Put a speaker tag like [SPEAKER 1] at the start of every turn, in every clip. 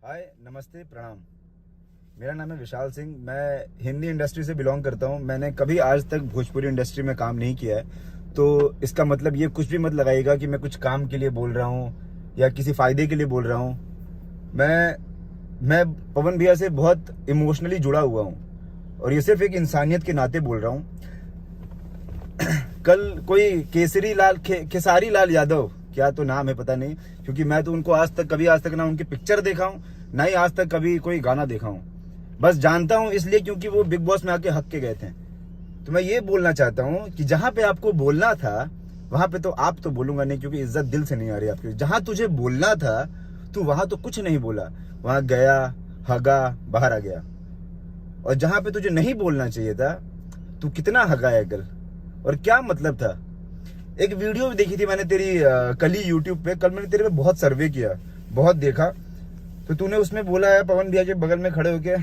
[SPEAKER 1] हाय, नमस्ते, प्रणाम। मेरा नाम है विशाल सिंह। मैं हिंदी इंडस्ट्री से बिलोंग करता हूँ। मैंने कभी आज तक भोजपुरी इंडस्ट्री में काम नहीं किया है, तो इसका मतलब ये कुछ भी मत लगाइएगा कि मैं कुछ काम के लिए बोल रहा हूँ या किसी फायदे के लिए बोल रहा हूँ। मैं पवन भैया से बहुत इमोशनली जुड़ा हुआ हूँ और ये सिर्फ एक इंसानियत के नाते बोल रहा हूँ। कल कोई खेसारी लाल यादव, क्या तो नाम है पता नहीं, क्योंकि मैं तो उनको आज तक ना उनकी पिक्चर देखा हूँ, ना ही आज तक कभी कोई गाना देखा हूँ। बस जानता हूँ इसलिए क्योंकि वो बिग बॉस में आके हक के गए थे। तो मैं ये बोलना चाहता हूँ कि जहां पे आपको बोलना था वहां पे तो आप तो बोलूंगा नहीं, क्योंकि इज्जत दिल से नहीं आ रही आपकी। जहां तुझे बोलना था तू वहां तो कुछ नहीं बोला, वहां गया, हगा, बाहर आ गया। और जहां पे तुझे नहीं बोलना चाहिए था तू कितना हगाया कल, और क्या मतलब था। एक वीडियो देखी थी मैंने तेरी कल ही यूट्यूब पे। कल मैंने तेरे पे बहुत सर्वे किया, बहुत देखा, तो तूने उसमें बोला है पवन भैया के बगल में खड़े होके,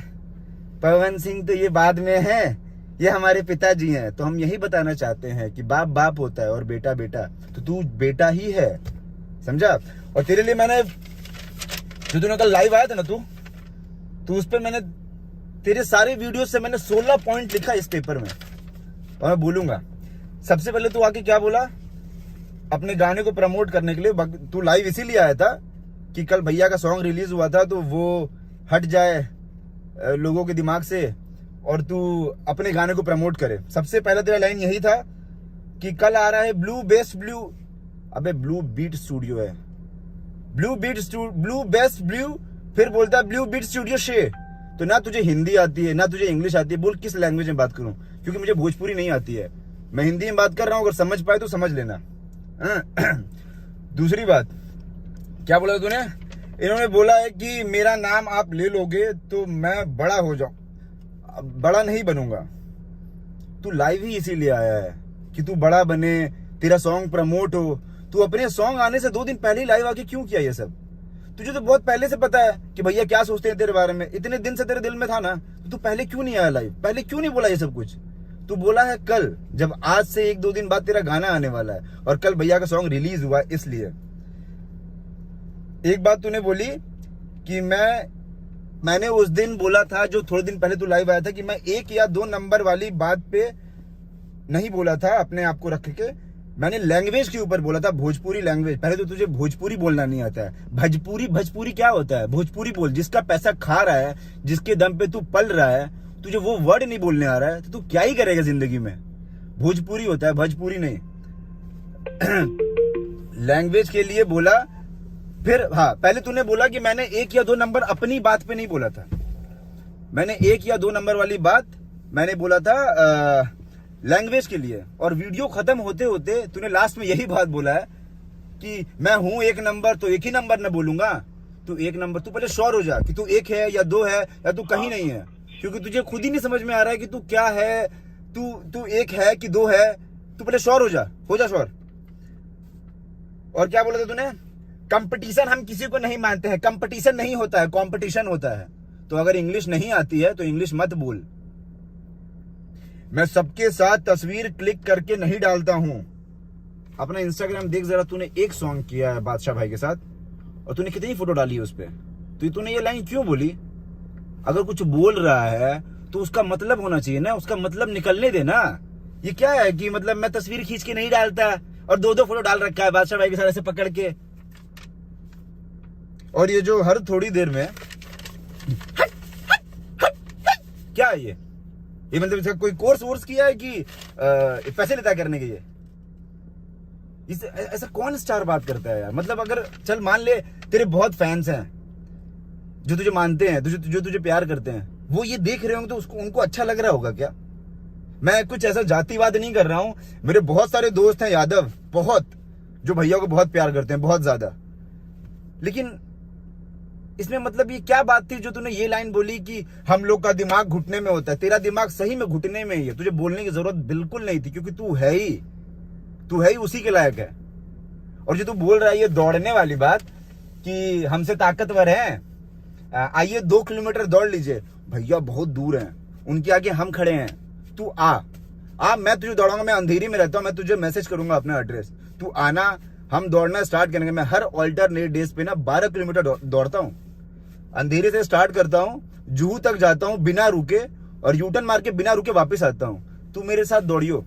[SPEAKER 1] पवन सिंह तो ये बाद में है, ये हमारे पिताजी हैं। तो हम यही बताना चाहते हैं कि बाप बाप होता है और बेटा बेटा, तो तू बेटा ही है, समझा। और तेरे लिए मैंने जो तूने कल लाइव आया था ना, तू उस पर मैंने तेरे सारे वीडियो से मैंने 16 पॉइंट लिखा इस पेपर में, और मैं बोलूंगा। सबसे पहले तू आके क्या बोला, अपने गाने को प्रमोट करने के लिए। तू लाइव इसीलिए आया था कि कल भैया का सॉन्ग रिलीज हुआ था, तो वो हट जाए लोगों के दिमाग से और तू अपने गाने को प्रमोट करे। सबसे पहला तेरा लाइन यही था कि कल आ रहा है ब्लू बीट स्टूडियो है, ब्लू बेस्ट ब्लू, फिर बोलता है ब्लू बीट स्टूडियो शे। तो ना तुझे हिंदी आती है ना तुझे इंग्लिश आती है, बोल किस लैंग्वेज में बात करूं, क्योंकि मुझे भोजपुरी नहीं आती है। मैं हिंदी में बात कर रहा हूं, अगर समझ पाए तो समझ लेना। दूसरी बात क्या बोला तूने, इन्होंने बोला है कि मेरा नाम आप ले लोगे तो मैं बड़ा हो जाऊं, बड़ा नहीं बनूंगा। तू लाइव ही इसीलिए आया है कि तू बड़ा बने, तेरा सॉन्ग प्रमोट हो। तू अपने सॉन्ग आने से 2 दिन पहले ही लाइव आके क्यों किया ये सब? तुझे तो बहुत पहले से पता है कि भैया क्या सोचते हैं तेरे बारे में, इतने दिन से तेरे दिल में था ना, तो तू पहले क्यों नहीं आया लाइव, पहले क्यों नहीं बोला ये सब कुछ? तू बोला है कल, जब आज से 1-2 दिन बाद तेरा गाना आने वाला है, और कल भैया का सॉन्ग रिलीज हुआ इसलिए। एक बात तूने बोली कि मैंने उस दिन बोला था, जो थोड़े दिन पहले तू लाइव आया था, कि मैं 1 या 2 नंबर वाली बात पे नहीं बोला था अपने आप को रख के। मैंने लैंग्वेज के ऊपर बोला था, भोजपुरी लैंग्वेज। पहले तो तुझे भोजपुरी बोलना नहीं आता है। भोजपुरी क्या होता है? भोजपुरी बोल, जिसका पैसा खा रहा है, जिसके दम पे तू पल रहा है, तुझे वो वर्ड नहीं बोलने आ रहा है, तो तू क्या ही करेगा जिंदगी में? भोजपुरी होता है, भोजपुरी नहीं। लैंग्वेज के लिए बोला। फिर हाँ, पहले तूने बोला कि मैंने 1 या 2 नंबर अपनी बात पे नहीं बोला था। मैंने 1 या 2 नंबर वाली बात मैंने बोला था लैंग्वेज के लिए। और वीडियो खत्म होते होते तूने लास्ट में यही बात बोला है कि मैं हूं 1 नंबर, तो 1 ही नंबर न बोलूंगा। तू 1 नंबर, तू पहले श्योर हो जा कि तू 1 है या 2 है या तू कहीं नहीं है, क्योंकि तुझे खुद ही नहीं समझ में आ रहा है कि तू क्या है, तू 1 है कि 2 है। तू पहले श्योर हो जा श्योर। और क्या बोला था तूने, कंपटीशन हम किसी को नहीं मानते हैं, कंपटीशन नहीं होता है, कंपटीशन होता है। तो अगर इंग्लिश नहीं आती है तो इंग्लिश मत बोल। मैं सबके साथ तस्वीर क्लिक करके नहीं डालता हूं। अपना इंस्टाग्राम देख जरा, तूने एक सॉन्ग किया है बादशाह भाई के साथ, और तूने कितनी फोटो डाली है उस पर। तो तूने ये लाइन क्यों बोली? अगर कुछ बोल रहा है तो उसका मतलब होना चाहिए ना, उसका मतलब निकलने देना। ये क्या है कि मतलब मैं तस्वीर खींच के नहीं डालता और 2-2 फोटो डाल रखा है बादशाह भाई के साथ ऐसे पकड़ के। और ये जो हर थोड़ी देर में क्या है ये मतलब इसका कोई कोर्स किया है कि पैसे लेता करने के? ये ऐसा कौन स्टार बात करता है यार? मतलब अगर चल मान ले तेरे बहुत फैंस हैं जो तुझे मानते हैं, जो तुझे प्यार करते हैं, वो ये देख रहे होंगे तो उनको अच्छा लग रहा होगा क्या? मैं कुछ ऐसा जातिवाद नहीं कर रहा हूं। मेरे बहुत सारे दोस्त हैं यादव, बहुत, जो भैया को बहुत प्यार करते हैं, बहुत ज्यादा। लेकिन इसमें मतलब ये क्या बात थी जो तूने ये लाइन बोली कि हम लोग का दिमाग घुटने में होता है? तेरा दिमाग सही में घुटने में ही है, तुझे बोलने की जरूरत बिल्कुल नहीं थी, क्योंकि तू है ही उसी के लायक है। और जो तू बोल रहा है ये दौड़ने वाली बात कि हमसे ताकतवर हैं, आइए 2 किलोमीटर दौड़ लीजिए, भैया बहुत दूर हैं, उनके आगे हम खड़े हैं। तू आ, मैं तुझे दौड़ाऊंगा। मैं अंधेरी में रहता हूं, मैं तुझे मैसेज करूंगा अपना एड्रेस, तू आना, हम दौड़ना स्टार्ट करेंगे। मैं हर ऑल्टरनेट डेज पे ना 12 किलोमीटर दौड़ता हूं। अंधेरे से स्टार्ट करता हूँ, जुहू तक जाता हूँ बिना रुके, और यूटर्न मार के बिना रुके वापस आता हूँ। तू मेरे साथ दौड़ियो,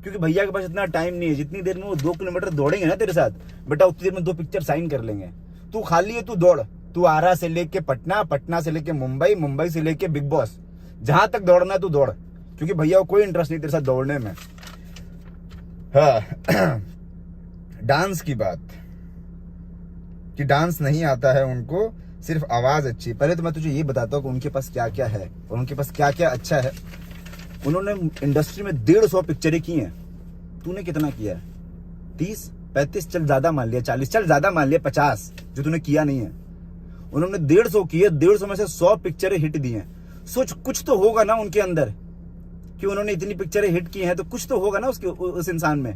[SPEAKER 1] क्योंकि भैया के पास इतना टाइम नहीं है। जितनी देर में वो 2 किलोमीटर दौड़ेंगे ना तेरे साथ बेटा, उतनी देर में 2 पिक्चर साइन कर लेंगे। तू खाली है, तू दौड़। तू आरा से लेके पटना, पटना से लेके मुंबई, मुंबई से लेके बिग बॉस, जहां तक दौड़ना है तू दौड़, क्योंकि भैया को कोई इंटरेस्ट नहीं तेरे साथ दौड़ने में। हाँ डांस की बात, कि डांस नहीं आता है उनको, सिर्फ आवाज अच्छी। पहले तो मैं तुझे ये बताता हूँ कि उनके पास क्या क्या है और उनके पास क्या क्या अच्छा है। उन्होंने इंडस्ट्री में 150 पिक्चरें की हैं। तूने कितना किया है? 30, 35, चल ज्यादा मान लिया 40, चल ज्यादा मान लिया 50, जो तूने किया नहीं है। उन्होंने 150 किए, 150 में से 100 पिक्चरें हिट दी हैं। सोच, कुछ तो होगा ना उनके अंदर कि उन्होंने इतनी पिक्चरें हिट की हैं, तो कुछ तो होगा ना उस इंसान में।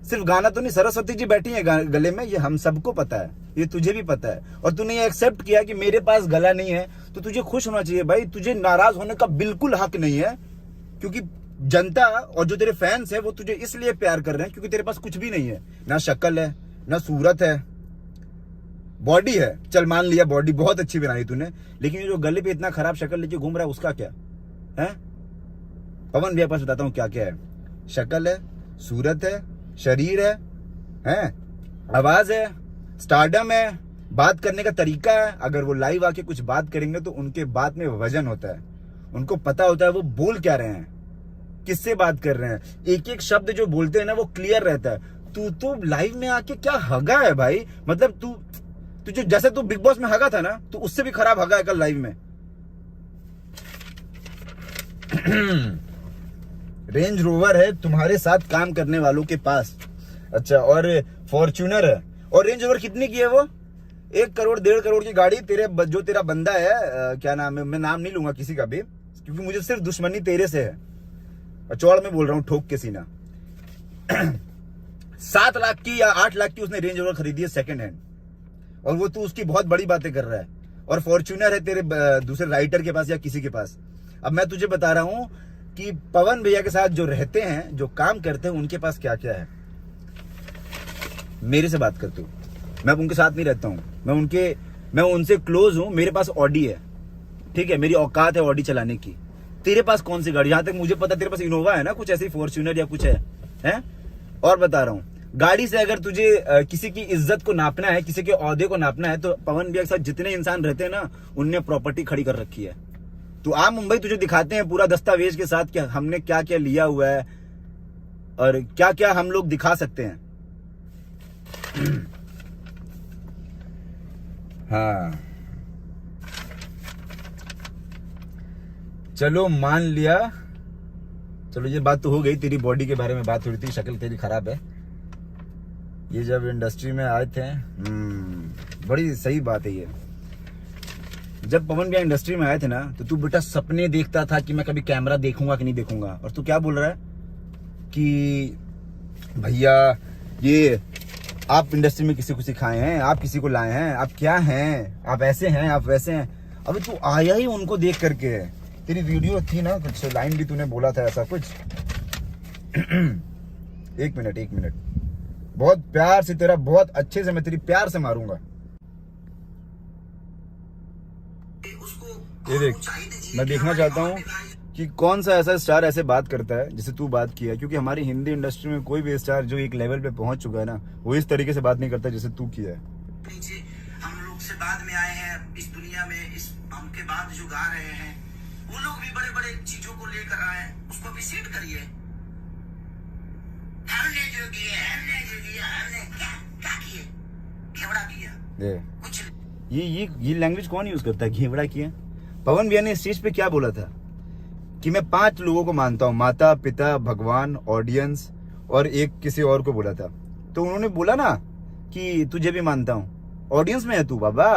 [SPEAKER 1] सिर्फ गाना तो नहीं, सरस्वती जी बैठी है गले में, ये हम सबको पता है, ये तुझे भी पता है। और तूने ये एक्सेप्ट किया कि मेरे पास गला नहीं है, तो तुझे खुश होना चाहिए भाई। तुझे नाराज होने का बिल्कुल हक नहीं है, क्योंकि जनता और जो तेरे फैंस है वो तुझे इसलिए प्यार कर रहे हैं क्योंकि तेरे पास कुछ भी नहीं है। ना शक्ल है, ना सूरत है, बॉडी है, चल मान लिया बॉडी बहुत अच्छी बनाई तूने, लेकिन ये जो गले पे इतना खराब शक्ल लेके घूम रहा है, उसका क्या है? पवन भैया पास बताता हूँ क्या क्या है। शक्ल है, सूरत है, शरीर है, आवाज है, स्टारडम है, बात करने का तरीका है। अगर वो लाइव आके कुछ बात करेंगे तो उनके बात में वजन होता है, उनको पता होता है वो बोल क्या रहे हैं, किससे बात कर रहे हैं। एक एक शब्द जो बोलते हैं ना वो क्लियर रहता है। तू तो लाइव में आके क्या हगा है भाई, मतलब तुझे जैसे तू बिग बॉस में हगा था ना, तो उससे भी खराब हगा है कल लाइव में। रेंज रोवर है तुम्हारे साथ काम करने वालों के पास, अच्छा, और फॉर्च्यूनर है। और रेंज रोवर कितनी की है वो? 1 करोड़ 1.5 करोड़ की गाड़ी। जो तेरा बंदा है, क्या नाम है, मैं नाम नहीं लूंगा किसी का भी, क्योंकि मुझे सिर्फ दुश्मनी तेरे से है, और चौड़ में बोल रहा हूँ ठोक के सीना। 7 लाख की या 8 लाख की उसने रेंज रोवर खरीदी है सेकंड हैंड, और वो तू उसकी बहुत बड़ी बातें कर रहा है। और फॉर्च्यूनर है तेरे दूसरे राइटर के पास या किसी के पास। अब मैं तुझे बता रहा हूं कि पवन भैया के साथ जो रहते हैं, जो काम करते हैं, उनके पास क्या क्या है। मेरे से बात कर तू, मैं उनके साथ नहीं रहता हूं, मैं उनसे क्लोज हूं। मेरे पास ऑडी है, ठीक है, मेरी औकात है ऑडी चलाने की। तेरे पास कौन सी गाड़ी? जहां तक मुझे पता तेरे पास इनोवा है ना, कुछ ऐसी फॉर्च्यूनर या कुछ है? और बता रहा हूं, गाड़ी से अगर तुझे किसी की इज्जत को नापना है, किसी के औहदे को नापना है, तो पवन भैया के साथ जितने इंसान रहते हैं ना, उनने प्रॉपर्टी खड़ी कर रखी है। तू आ मुंबई, तुझे दिखाते हैं पूरा दस्तावेज के साथ कि हमने क्या क्या लिया हुआ है और क्या क्या हम लोग दिखा सकते हैं। हाँ चलो मान लिया, चलो ये बात तो हो गई। तेरी बॉडी के बारे में बात हो रही थी, शक्ल तेरी खराब है। ये जब इंडस्ट्री में आए थे, बड़ी सही बात है ये। जब पवन भैया इंडस्ट्री में आए थे ना, तो तू बेटा सपने देखता था कि मैं कभी कैमरा देखूंगा कि नहीं देखूंगा, और तू क्या बोल रहा है कि भैया ये आप इंडस्ट्री में किसी को सिखाए हैं, आप किसी को लाए हैं, आप क्या हैं, आप ऐसे हैं, आप वैसे हैं। अभी तू आया ही उनको देख करके है। तेरी वीडियो थी ना, कुछ लाइन भी तूने बोला था ऐसा कुछ। 1 मिनट, बहुत प्यार से तेरा, बहुत अच्छे से मैं तेरी प्यार से मारूंगा। ये देख, मैं देखना चाहता हूँ कि कौन सा ऐसा स्टार ऐसे बात करता है जैसे तू बात किया है, क्योंकि हमारी हिंदी इंडस्ट्री में कोई भी स्टार जो एक लेवल पे पहुंच चुका है ना, वो इस तरीके से बात नहीं करता जैसे तू किया है।
[SPEAKER 2] हम लोग से बाद में आए हैं इस दुनिया में, इस हमके बाद जो गा रहे हैं वो लोग भी बड़े बड़े चीजों को लेकर आए हैं, उसको अप्रिशिएट करिए। हमने जो किया हमने क्या किए, घेवड़ा किया कुछ।
[SPEAKER 1] ये लैंग्वेज कौन यूज करता है, घेवड़ा किया? पवन भैया ने इस चीज पे क्या बोला था कि मैं 5 लोगों को मानता हूँ, माता पिता भगवान ऑडियंस और एक किसी और को बोला था। तो उन्होंने बोला ना कि तुझे भी मानता हूँ। ऑडियंस में है तू बाबा,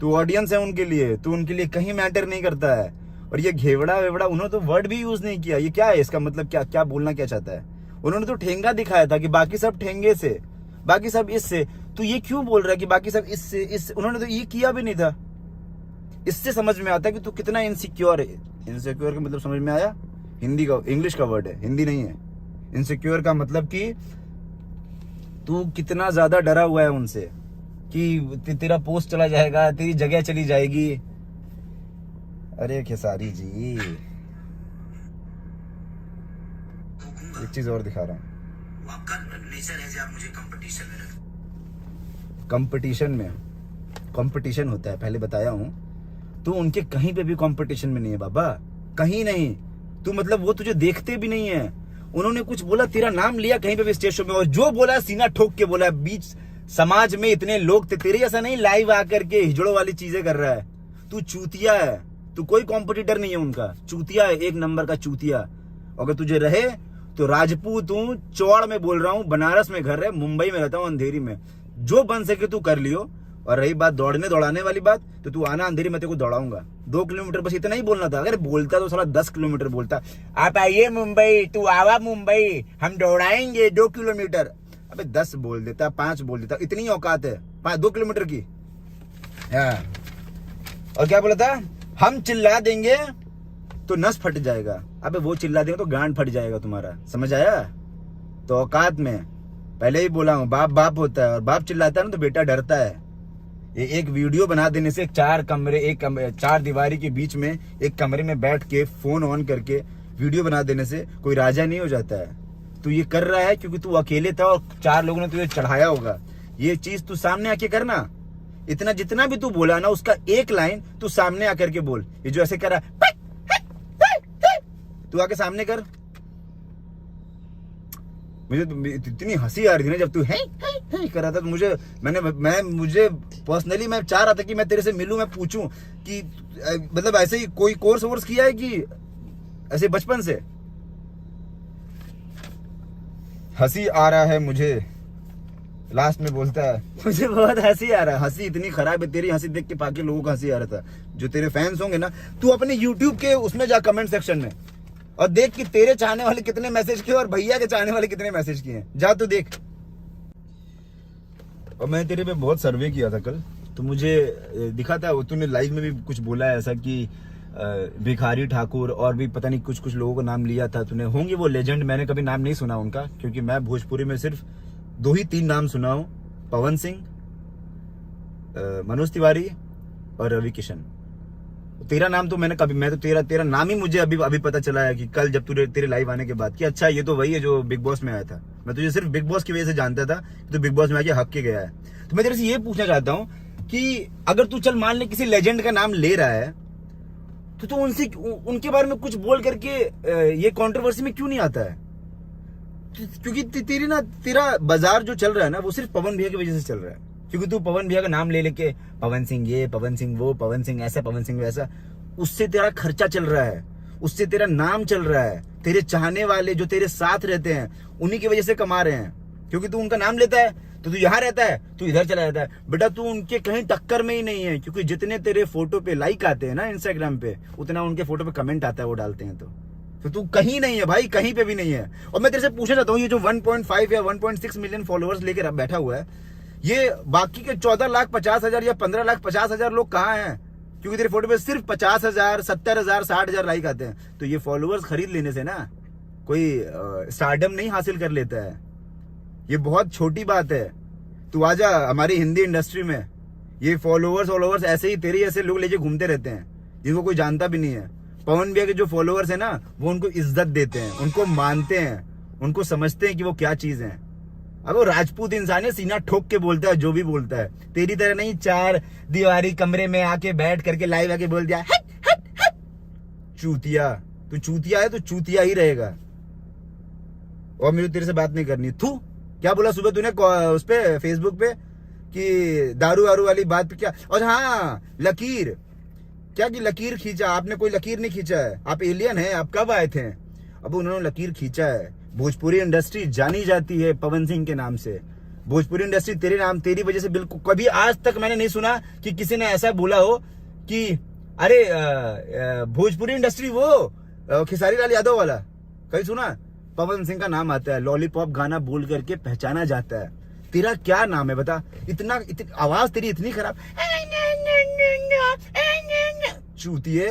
[SPEAKER 1] तू ऑडियंस है उनके लिए, तू उनके लिए कहीं मैटर नहीं करता है। और ये घेवड़ा वेवड़ा, उन्होंने तो वर्ड भी यूज नहीं किया। ये क्या है, इसका मतलब क्या क्या बोलना क्या चाहता है? उन्होंने तो ठेंगा दिखाया था कि बाकी सब ठेंगे से, बाकी सब इससे। तू ये क्यों बोल रहा है कि बाकी सब इससे? उन्होंने तो ये किया भी नहीं था। इससे समझ में आता है कि तू कितना इनसिक्योर है। इनसिक्योर का मतलब समझ में आया? हिंदी का, इंग्लिश का वर्ड है, हिंदी नहीं है। इनसिक्योर का मतलब कि तू कितना ज्यादा डरा हुआ है उनसे, कि तेरा पोस्ट चला जाएगा, तेरी जगह चली जाएगी। अरे खेसारी जी, एक चीज और दिखा रहा हूँ।
[SPEAKER 2] वो आपका नेचर है जो आप मुझे कंपटीशन में रख। कंपटीशन होता है, पहले बताया हूँ। तू उनके कहीं पे भी कंपटीशन में नहीं है बाबा, कहीं नहीं। तू मतलब वो तुझे देखते भी नहीं है। उन्होंने कुछ बोला, तेरा नाम लिया कहीं पे भी स्टेज शो में, और जो बोला सीना ठोक के बोला। बीच समाज में इतने लोग थे, तेरे जैसा नहीं लाइव आकर के हिजड़ों वाली चीजें कर रहा है। तू चूतिया है, तू कोई कॉम्पिटिटर नहीं है उनका। चूतिया है, एक नंबर का चूतिया। अगर तुझे रहे तो राजपूत हूँ, चौड़ में बोल रहा हूँ, बनारस में घर है, मुंबई में रहता हूँ, अंधेरी में। जो बन सके तू कर लियो। और रही बात दौड़ने दौड़ाने वाली बात, तो तू आना अंधेरी में, तेरे को दौड़ाऊंगा 2 किलोमीटर, बस इतना ही बोलना था। अगर बोलता तो साला 10 किलोमीटर बोलता। आप आइए मुंबई, तू आवा मुंबई, हम दौड़ाएंगे 2 किलोमीटर। अबे 10 बोल देता, 5 बोल देता, इतनी औकात है 2 किलोमीटर की। हाँ। और क्या बोला था, हम चिल्ला देंगे तो नस फट जाएगा। अबे वो चिल्ला देंगे तो गांड फट जाएगा तुम्हारा, समझ आया? तो औकात में पहले ही बोला हूँ, बाप बाप होता है, और बाप चिल्लाता है ना तो बेटा डरता है। ये एक वीडियो बना देने से, 4 दीवारी के बीच में एक कमरे में बैठ के फोन ऑन करके वीडियो बना देने से कोई राजा नहीं हो जाता है। तू ये कर रहा है क्योंकि तू अकेले था और 4 लोगों ने तुझे चढ़ाया होगा। ये चीज तू सामने आके करना। इतना जितना भी तू बोला ना, उसका एक लाइन तू सामने आकर के बोल। ये जो ऐसे कर रहा है, तू आके सामने कर। मुझे तो इतनी हंसी आ रही थी ना जब तू है कर रहा था, तो मुझे पर्सनली मैं चाह रहा था कि मैं तेरे से मिलूं, मैं पूछूं कि मतलब ऐसे ही कोई कोर्स वोर्स किया है कि ऐसे बचपन से? हंसी आ रहा है मुझे, लास्ट में बोलता है, मुझे बहुत हंसी आ रहा है। हंसी इतनी खराब है तेरी, हंसी देख के बाकी लोगों को हंसी आ रहा था। जो तेरे फैंस होंगे ना, तू अपने यूट्यूब के उसमें जा, कमेंट सेक्शन में, और देख कि तेरे चाहने वाले कितने मैसेज किए और भैया के चाहने वाले कितने मैसेज किए हैं। जा तू देख। और मैं तेरे पे बहुत सर्वे किया था कल, तो मुझे दिखा था, तूने लाइव में भी कुछ बोला है ऐसा कि भिखारी ठाकुर और भी पता नहीं कुछ लोगों का नाम लिया था तूने। होंगे वो लेजेंड, मैंने कभी नाम नहीं सुना उनका, क्योंकि मैं भोजपुरी में सिर्फ 2 ही 3 नाम सुना हूं, पवन सिंह, मनोज तिवारी और रवि किशन। तेरा नाम तो मैं तो तेरा नाम ही मुझे अभी पता चला है कि कल जब तेरे लाइव आने के बाद, कि अच्छा ये तो वही है जो बिग बॉस में आया था। मैं तुझे सिर्फ बिग बॉस की वजह से जानता था कि तू बिग बॉस में आके हक के गया है। तो मैं तेरे से ये पूछना चाहता हूं कि अगर तू चल मान ले किसी लेजेंड का नाम ले रहा है, तो उनके बारे में कुछ बोल करके ये कंट्रोवर्सी में क्यों नहीं आता है? क्योंकि तेरा बाजार जो चल रहा है ना, वो सिर्फ पवन भैया की वजह से चल रहा है। क्योंकि तू पवन भैया का नाम ले लेके, पवन सिंह ये, पवन सिंह वो, पवन सिंह ऐसा, पवन सिंह वैसा, उससे तेरा खर्चा चल रहा है, उससे तेरा नाम चल रहा है। तेरे चाहने वाले जो तेरे साथ रहते हैं, उन्हीं की वजह से कमा रहे हैं। क्योंकि तू उनका नाम लेता है तो तू यहाँ रहता है, तू इधर चला जाता है। बेटा तू उनके कहीं टक्कर में ही नहीं है, क्योंकि जितने तेरे फोटो पे लाइक आते हैं ना इंस्टाग्राम पे, उतना उनके फोटो पे कमेंट आता है, वो डालते हैं। तो तू कहीं नहीं है भाई, कहीं पे भी नहीं है। और मैं तेरे से पूछना चाहता हूँ, ये जो 1.5 या 1.6 मिलियन फॉलोअर्स लेकर बैठा हुआ है, ये बाकी के 14,50,000 या 15,50,000 लोग कहाँ हैं? क्योंकि तेरे फोटो पे सिर्फ 50,000, 70,000, 60,000 लाइक आते हैं। तो ये फॉलोअर्स खरीद लेने से ना कोई स्टारडम नहीं हासिल कर लेता है। ये बहुत छोटी बात है। तू आजा हमारी हिंदी इंडस्ट्री में, ये फॉलोअर्स ऐसे ही तेरे ऐसे लोग लेके घूमते रहते हैं, जिनको कोई जानता भी नहीं है। पवन भैया के जो फॉलोअर्स है ना, वो उनको इज्जत देते हैं, उनको मानते हैं, उनको समझते हैं कि वो क्या चीज है। अब वो राजपूत इंसान है, सीना ठोक के बोलता है जो भी बोलता है। तेरी तरह नहीं 4 दीवारी कमरे में आके बैठ करके लाइव आके बोल दिया हट हट हट। चूतिया, तू चूतिया है तो चूतिया ही रहेगा। और मुझे तेरे से बात नहीं करनी। थू, क्या बोला सुबह तूने उस पे फेसबुक पे कि दारू वारू वाली बात पे क्या? और हाँ, लकीर, क्या कि लकीर खींचा आपने? कोई लकीर नहीं खींचा है, आप एलियन हैं। आप कब आए थे? अब उन्होंने लकीर खींचा है। भोजपुरी इंडस्ट्री जानी जाती है पवन सिंह के नाम से। भोजपुरी इंडस्ट्री तेरे नाम, तेरी वजह से बिल्कुल कभी आज तक मैंने नहीं सुना कि किसी ने ऐसा बोला हो कि अरे भोजपुरी इंडस्ट्री वो खेसारी लाल यादव वाला, कहीं सुना? पवन सिंह का नाम आता है, लॉलीपॉप गाना बोल करके पहचाना जाता है। तेरा क्या नाम है बता? इतना आवाज तेरी इतनी खराब, चूतिए,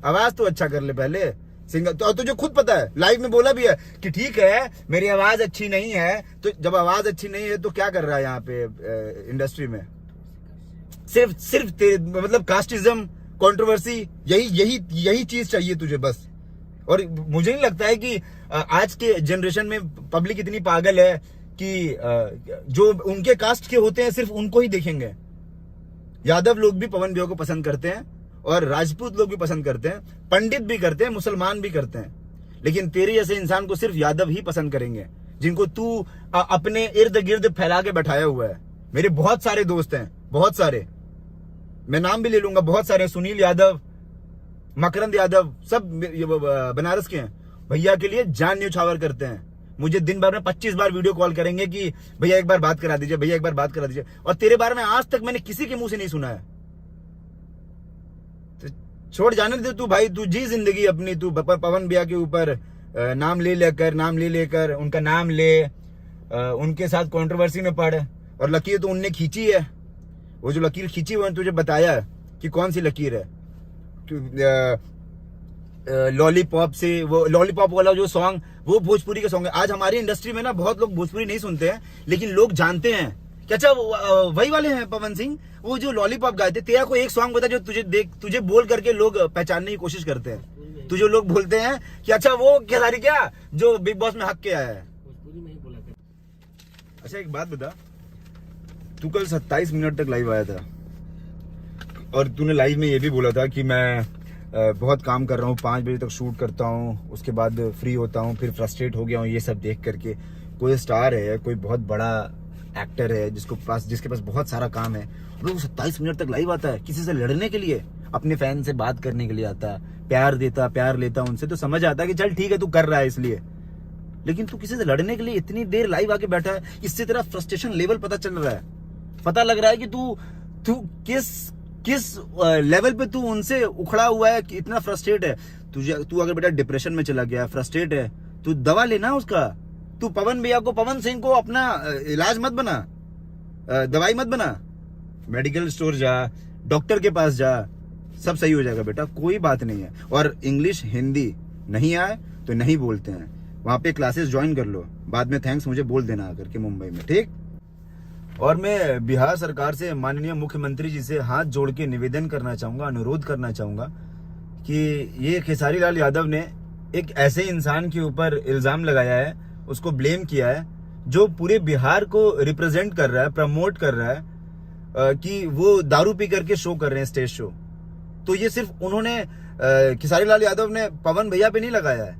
[SPEAKER 2] आवाज तो अच्छा कर ले पहले। सिंगर तो तुझे खुद पता है, लाइव में बोला भी है कि ठीक है मेरी आवाज अच्छी नहीं है। तो जब आवाज अच्छी नहीं है तो क्या कर रहा है यहाँ पे इंडस्ट्री में? सिर्फ तेरे मतलब कास्टिज्म, कंट्रोवर्सी, यही चीज चाहिए तुझे बस। और मुझे नहीं लगता है कि आज के जनरेशन में पब्लिक इतनी पागल है कि जो उनके कास्ट के होते हैं सिर्फ उनको ही देखेंगे। यादव लोग भी पवन भैया को पसंद करते हैं और राजपूत लोग भी पसंद करते हैं, पंडित भी करते हैं, मुसलमान भी करते हैं, लेकिन तेरे जैसे इंसान को सिर्फ यादव ही पसंद करेंगे, जिनको तू अपने इर्द गिर्द फैला के बैठाया हुआ है। मेरे बहुत सारे दोस्त हैं, बहुत सारे, मैं नाम भी ले लूंगा, बहुत सारे, सुनील यादव, मकरंद यादव, सब बनारस के हैं। भैया के लिए जान न्यौछावर करते हैं। मुझे दिन भर में 25 बार वीडियो कॉल करेंगे कि भैया एक बार बात करा दीजिए, भैया एक बार बात करा दीजिए। और तेरे बारे में आज तक मैंने किसी के मुंह से नहीं सुना है। तो छोड़ जाने दे तू भाई, तू जी जिंदगी अपनी, तू पवन भैया के ऊपर नाम ले लेकर उनका नाम ले, उनके साथ कंट्रोवर्सी में पड़। और लकीर तो उनने खींची है, वो जो लकीर खींची वो तुझे बताया कि कौन सी लकीर है। लॉलीपॉप से, वो लॉलीपॉप वाला जो सॉन्ग, वो भोजपुरी का सॉन्ग है। आज हमारी इंडस्ट्री में ना बहुत लोग भोजपुरी नहीं सुनते हैं, लेकिन लोग जानते हैं कि अच्छा वही वाले हैं पवन सिंह, वो जो लॉलीपॉप गाए थे। तेरा कोई एक सॉन्ग बता जो तुझे बोल करके लोग पहचानने की कोशिश करते हैं। तुझे लोग बोलते हैं कि अच्छा वो खेसारी क्या जो बिग बॉस में हक के आया है। अच्छा एक बात बता, तू कल 27 मिनट तक लाइव आया था और तूने लाइव में ये भी बोला था कि मैं बहुत काम कर रहा हूँ, 5 बजे तक शूट करता हूँ, उसके बाद फ्री होता हूँ, फिर फ्रस्ट्रेट हो गया हूँ ये सब देख करके। कोई स्टार है, कोई बहुत बड़ा एक्टर है जिसके पास बहुत सारा काम है, वो 27 मिनट तक लाइव आता है किसी से लड़ने के लिए, अपने फैन से बात करने के लिए आता है, प्यार लेता उनसे, तो समझ आता है कि चल ठीक है तू कर रहा है इसलिए। लेकिन तू किसी से लड़ने के लिए इतनी देर लाइव आके बैठा है, इससे तेरा फ्रस्ट्रेशन लेवल पता चल रहा है, पता लग रहा है कि तू किस लेवल पे तू उनसे उखड़ा हुआ है, कि इतना फ्रस्ट्रेट है। तू अगर बेटा डिप्रेशन में चला गया, फ्रस्ट्रेट है, तू दवा लेना उसका। तू पवन भैया को, पवन सिंह को अपना इलाज मत बना, दवाई मत बना। मेडिकल स्टोर जा, डॉक्टर के पास जा, सब सही हो जाएगा बेटा, कोई बात नहीं है। और इंग्लिश हिंदी नहीं आए तो नहीं बोलते हैं, वहां पे क्लासेस ज्वाइन कर लो, बाद में थैंक्स मुझे बोल देना आकर के मुंबई में, ठीक। और मैं बिहार सरकार से, माननीय मुख्यमंत्री जी से हाथ जोड़ के निवेदन करना चाहूंगा, अनुरोध करना चाहूंगा कि ये खेसारी लाल यादव ने एक ऐसे इंसान के ऊपर इल्जाम लगाया है, उसको ब्लेम किया है, जो पूरे बिहार को रिप्रेजेंट कर रहा है, प्रमोट कर रहा है कि वो दारू पी करके शो कर रहे हैं, स्टेज शो। तो ये सिर्फ उन्होंने खेसारी लाल यादव ने पवन भैया पे नहीं लगाया है,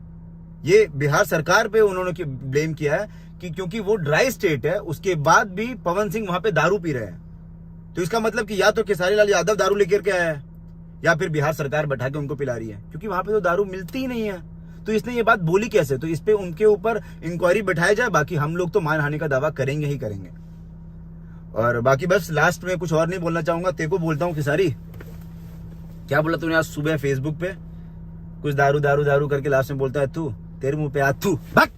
[SPEAKER 2] ये बिहार सरकार पे उन्होंने ब्लेम किया है कि क्योंकि वो ड्राई स्टेट है, उसके बाद भी पवन सिंह वहां पे दारू पी रहे हैं। तो इसका मतलब कि या तो खेसारी लाल यादव दारू लेकर के आया है, या फिर बिहार सरकार बैठा के उनको पिला रही है, क्योंकि वहां पे तो दारू मिलती ही नहीं है। तो इसने ये बात बोली कैसे? तो इस पे उनके ऊपर इंक्वायरी बैठाया जाए, बाकी हम लोग तो मानहानि का दावा करेंगे ही करेंगे। और बाकी बस लास्ट में कुछ और नहीं बोलना चाहूंगा, तेरे को बोलता हूँ खेसारी, क्या बोला तूने आज सुबह फेसबुक पे? कुछ दारू दारू दारू करके लास्ट में बोलता है तू, तेरे मुंह पे हाथ, तू भाग।